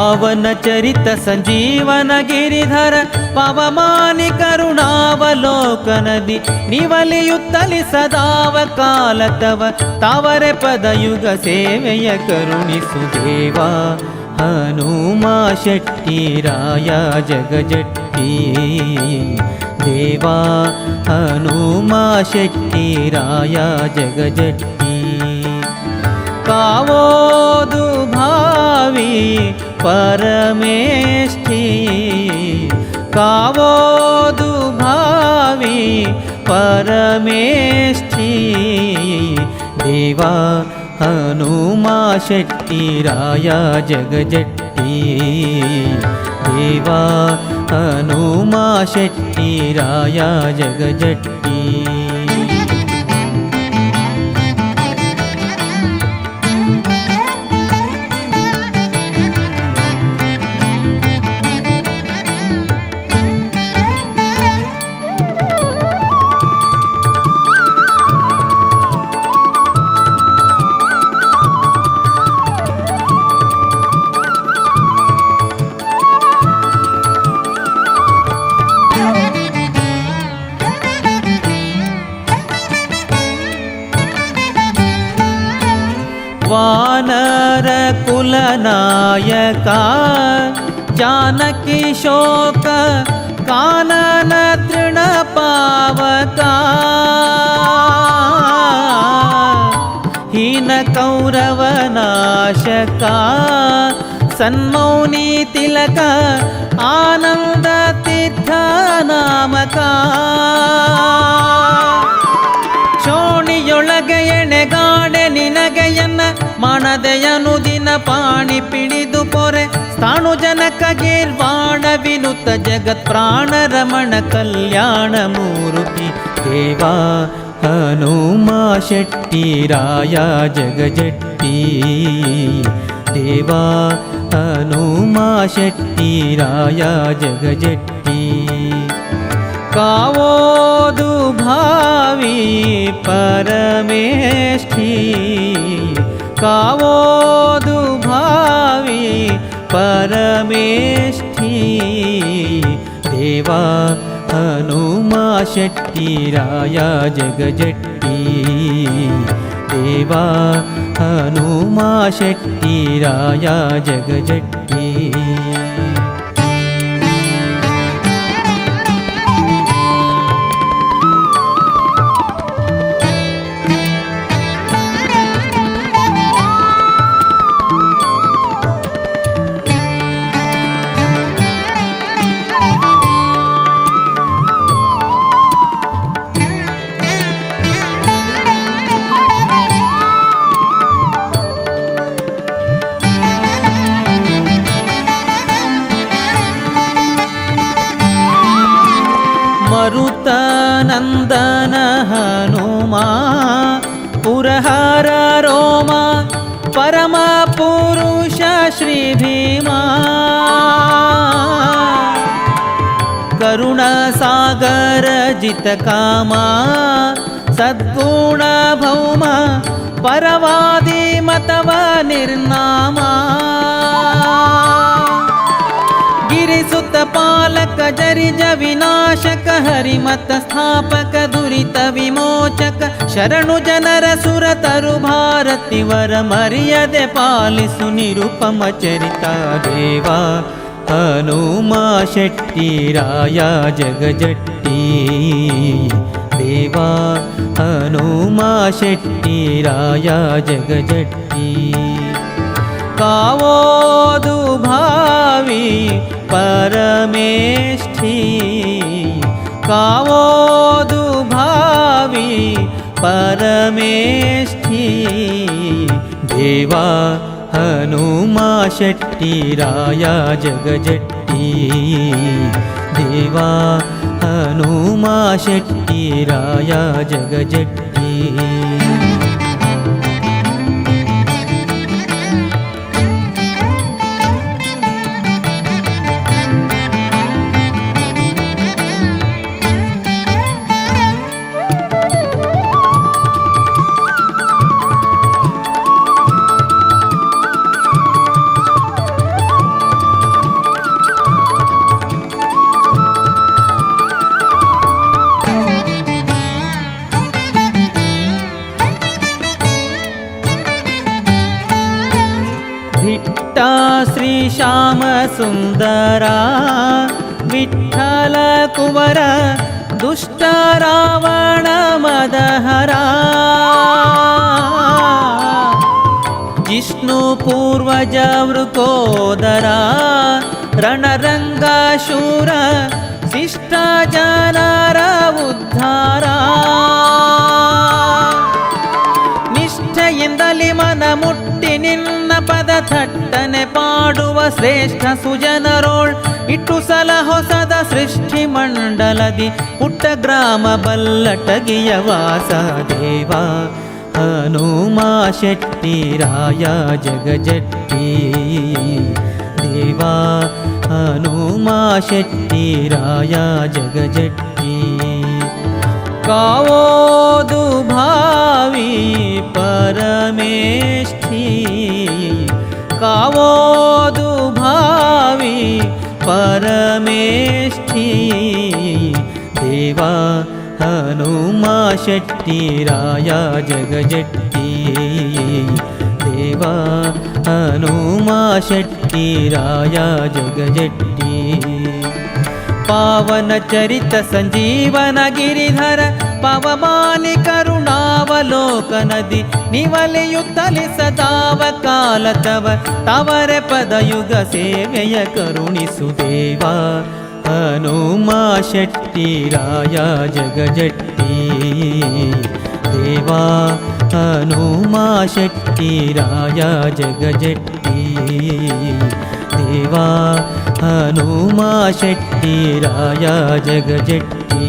ಪಾವನ ಚರಿತ ಸಂಜೀವನ ಗಿರಿಧರ ಪವಮಾನಿ ಕರುಣಾವಲೋಕನದಿ ನಿವಲಿಯುತ್ತಲಿ ಸದಾವ ಕಾಲ ತವ ತಾವರೆ ಪದಯುಗ ಸೇವೆಯ ಕರುಣಿಸು ದೇವಾ ಹನುಮಾ ಶೆಟ್ಟಿ ರಾಯ ಜಗಜಟ್ಟಿ ದೇವಾ ಹನುಮಾ ಶೆಟ್ಟಿ ರಾಯ ಜಗಜಟ್ಟಿ ಕಾವೋದು ಭಾವಿ ಪರಮೇಷ್ಠಿ ಕಾವೋದು ಭಾವಿ ಪರಮೇಷ್ಠಿ ದೇವಾ ಹನುಮಾ ಶೆಟ್ಟಿ ರಾಯ ಜಗಜಟ್ಟಿ ದೇವಾ ಹನುಮಾ ಶೆಟ್ಟಿ ರಾಯ ಜಗಜಟ್ಟಿ ವಾನರ ಕುಲನಾಯಕ ಜಾನಕಿ ಶೋಕ ಕಾನನ ತೃಣ ಪಾವಕ ಹೀನ ಕೌರವ ನಾಶಕ ಸನ್ಮೌನಿ ತಿಲಕ ಆನಂದ ತೀರ್ಥ ನಾಮಕ ಶೋಣಿಯೊಳಗೆ ಎಣೆಗಾಡೆ ನಿನಗೆಯನ್ನ ಮಣದೆಯನು ದಿನ ಪಾಣಿ ಪಿಡಿದು ಪೊರೆ ಸ್ಥಾಣು ಜನಕ ಗೀರ್ವಾಣ ವಿನುತ ಜಗತ್ ಪ್ರಾಣ ರಮಣ ಕಲ್ಯಾಣ ಮೂರುತಿ ದೇವಾ ಹನುಮಾ ಶೆಟ್ಟಿ ರಾಯ ಜಗಜಟ್ಟಿ ದೇವಾ ಹನುಮಾ ಶೆಟ್ಟಿ ರಾಯ ಜಗಜಟ್ಟಿ ಕಾವೋದು ಭಾವಿ ಪರಮೇಷ್ಠಿ ಕಾವೋದು ಭಾವಿ ಪರಮೇಷ್ಠಿ ದೇವಾ ಹನುಮಾ ಶೆಟ್ಟಿ ರಾಯ ಜಗಜಟ್ಟಿ ದೇವಾ ಹನುಮಾ ಶೆಟ್ಟಿ ರಾಯ ಜಗಜಟ್ಟಿ ಮರುತನಂದನ ಹನುಮಾ ಪುರಹರ ರೋಮ ಪರಮ ಪುರುಷ ಶ್ರೀ ಭೀಮಾ ಕರುಣ ಸಾಗರ ಜಿತ ಕಾಮ ಸದ್ಗುಣ ಭೌಮ ಪರವಾದಿ ಮತವ ನಿರ್ನಾಮ ಗಿರಿಸುತ್ತ ಪಾಲಕ ಜರಿಜ ವಿನಾಶಕ ಹರಿಮತ ಸ್ಥಾಪಕ ದುರಿತ ವಿಮೋಚಕ ಶರಣು ಜನರ ಸುರತರು ಭಾರತಿ ವರ ಮರ್ಯಾದೆ ಪಾಲಿಸು ನಿರುಪಮ ಚರಿತ ದೇವಾ ಹನುಮಾ ಶೆಟ್ಟಿ ರಾಯ ಜಗಜಟ್ಟಿ ದೇವಾ ಹನುಮಾ ಶೆಟ್ಟಿ ರಾಯ ಜಗಜಟ್ಟಿ ಕಾವೋದು ಭಾವಿ ಪರಮೇಷ್ಠಿ ಕಾವೋದು ಭಾವಿ ಪರಮೇಷ್ಠಿ ದೇವಾ ಹನುಮಾ ಶೆಟ್ಟಿ ರಾಯ ಜಗಜಟ್ಟಿ ದೇವಾ ಹನುಮಾ ಶೆಟ್ಟಿ ರಾಯ ಜಗಜಟ್ಟಿ ಶ್ರೀ ಶ್ಯಾಮ ಸುಂದರ ವಿಠ್ಠಲ ಕುವರ ದುಷ್ಟ ರಾವಣ ಮದಹರ ಜಿಷ್ಣು ಪೂರ್ವಜ ವೃಕೋದರ ರಣರಂಗ ಶೂರ ಶಿಷ್ಟ ಜನರ ಉದ್ಧಾರ ನಿಷ್ಠೆಯಿಂದಲಿ ಮನ ಮುಟ್ಟಿ ನಿನ್ನ ಪದ ಥಟ್ಟನೆ ಪಾಡುವ ಶ್ರೇಷ್ಠ ಸುಜನರೋಳ್ ಇಟ್ಟು ಸಲ ಹೊಸದ ಸೃಷ್ಟಿ ಮಂಡಲದಿ ಪುಟ್ಟ ಗ್ರಾಮ ಬಲ್ಲಟಗಿಯ ವಾಸ ದೇವ ಹನುಮಾ ಶೆಟ್ಟಿ ರಾಯ ಜಗಜಟ್ಟಿ ದೇವಾ ಹನುಮಾ ಶೆಟ್ಟಿ ರಾಯ ಜಗಜಟ್ಟಿ ಕಾವೋದು ಭಾವಿ ಪರಮೇಷ್ಠಿ ಕಾವೋದು ಭಾವಿ ಪರಮೇಷ್ಠಿ ದೇವಾ ಹನುಮಾ ಶೆಟ್ಟಿ ರಾಯ ಜಗಜಟ್ಟಿ ದೇವಾ ಹನುಮಾ ಶೆಟ್ಟಿ ರಾಯ ಜಗಜಟ್ಟಿ ಪಾವನ ಚರಿತ ಸಂಜೀವನ ಗಿರಿಧರ ಪವಮಾನಿ ಕರುಣಾವಲೋಕನದಿ ನಿವಲಿಯುತ್ತಲಿ ಸದಾವ ಕಾಲ ತವರೆ ಪದಯುಗ ಸೇವೆಯ ಕರುಣಿಸು ದೇವಾ ಹನುಮಾ ಶೆಟ್ಟಿ ರಾಯ ಜಗಜಟ್ಟಿ ದೇವಾ ಹನುಮಾ ಶೆಟ್ಟಿ ರಾಯ ಜಗಜಟ್ಟಿ ದೇವಾ ಹನುಮಾ ಶೆಟ್ಟಿ ರಾಯ ಜಗಜಟ್ಟಿ